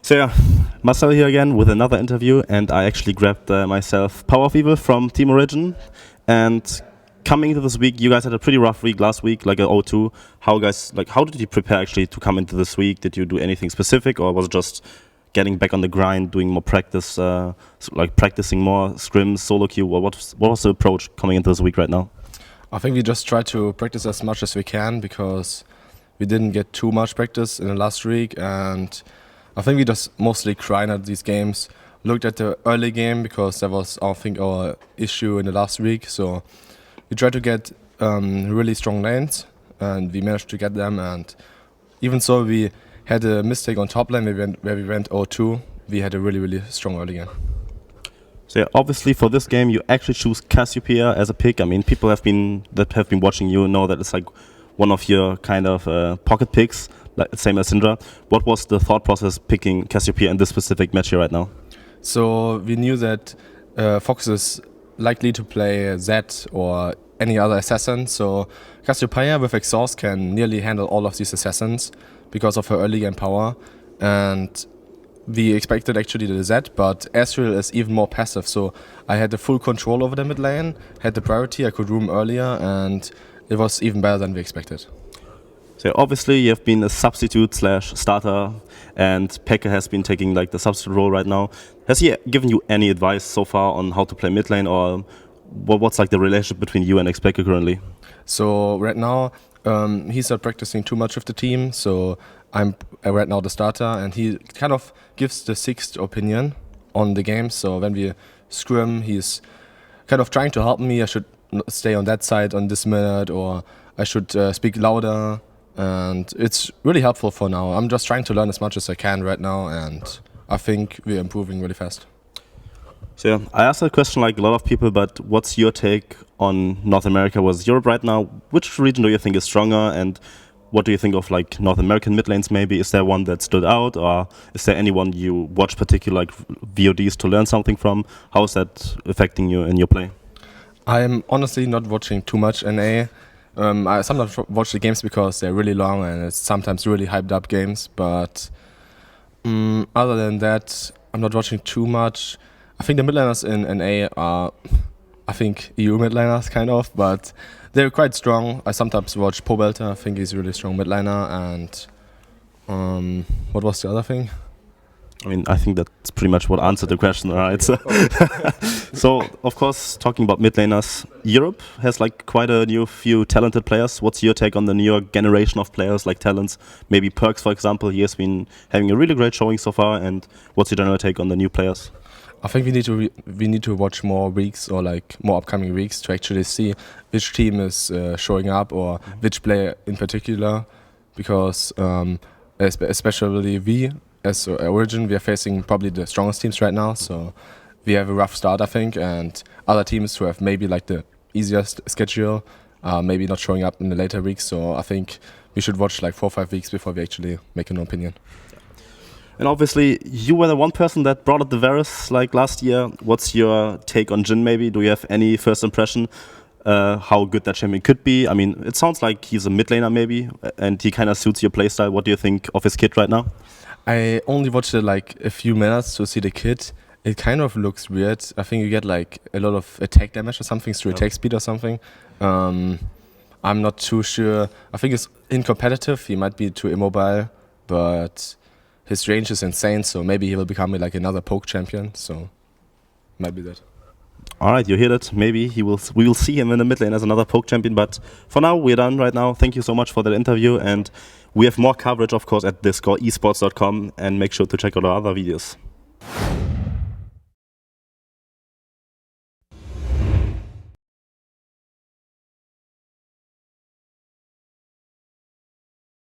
So yeah, Marcel here again with another interview, and I actually grabbed myself PowerOfEvil from Team Origen. And coming into this week, you guys had a pretty rough week last week, like a 0-2. How did you prepare actually to come into this week? Did you do anything specific, or was it just getting back on the grind, doing more practice, like practicing more scrims, solo queue? What was the approach coming into this week right now? I think we just try to practice as much as we can because we didn't get too much practice in the last week, and I think we just mostly grind at these games. Looked at the early game because that was, I think, our issue in the last week. So we tried to get really strong lanes, and we managed to get them. And even so, we had a mistake on top lane where we went 0-2. We had a really strong early game. So yeah, obviously for this game, you actually choose Cassiopeia as a pick. I mean, people that have been watching you know that it's like one of your kind of pocket picks, like same as Syndra. What was the thought process picking Cassiopeia in this specific match here right now? So we knew that Fox is likely to play Zed or any other assassin. So Cassiopeia with exhaust can nearly handle all of these assassins because of her early game power. And we expected actually the Zed, but Ezreal is even more passive. So I had the full control over the mid lane, had the priority, I could roam earlier, and it was even better than we expected. So obviously you have been a substitute / starter, and xPeke has been taking like the substitute role right now. Has he given you any advice so far on how to play mid lane, or what's like the relationship between you and xPeke currently? So right now he's not practicing too much with the team, so I'm right now the starter, and he kind of gives the sixth opinion on the game. So when we scrim, he's kind of trying to help me. I should stay on that side on this minute, or I should speak louder. And it's really helpful for now. I'm just trying to learn as much as I can right now, and I think we're improving really fast. So yeah, I asked that question like a lot of people, but what's your take on North America versus Europe right now? Which region do you think is stronger, and what do you think of like North American mid lanes maybe? Is there one that stood out, or is there anyone you watch particular like VODs to learn something from? How is that affecting you in your play? I'm honestly not watching too much NA. I sometimes watch the games because they're really long and it's sometimes really hyped up games, but other than that, I'm not watching too much. I think the mid laners in NA are, I think, EU mid laners kind of, but they're quite strong. I sometimes watch Pobelter, I think he's a really strong mid laner, and what was the other thing? I mean, I think that's pretty much what answered the question, right? So, of course, talking about mid laners, Europe has like quite a few talented players. What's your take on the newer generation of players, like talents? Maybe Perks, for example, he has been having a really great showing so far. And what's your general take on the new players? I think we need to watch more weeks, or like more upcoming weeks, to actually see which team is showing up, or which player in particular, because especially we, as Origen, we are facing probably the strongest teams right now, so we have a rough start, I think, and other teams who have maybe like the easiest schedule are maybe not showing up in the later weeks, so I think we should watch like 4 or 5 weeks before we actually make an opinion. And obviously, you were the one person that brought up the Varus like last year. What's your take on Jhin maybe? Do you have any first impression how good that champion could be? I mean, it sounds like he's a mid laner maybe, and he kind of suits your playstyle. What do you think of his kit right now? I only watched it like a few minutes to see the kit. It kind of looks weird. I think you get like a lot of attack damage or something through attack speed or something. I'm not too sure. I think it's in competitive. He might be too immobile, but his range is insane. So maybe he will become like another poke champion. So might be that. All right, you hear that? Maybe we will see him in the mid lane as another poke champion. But for now, we're done right now. Thank you so much for that interview, and we have more coverage, of course, at theScore eSports.com, and make sure to check out our other videos.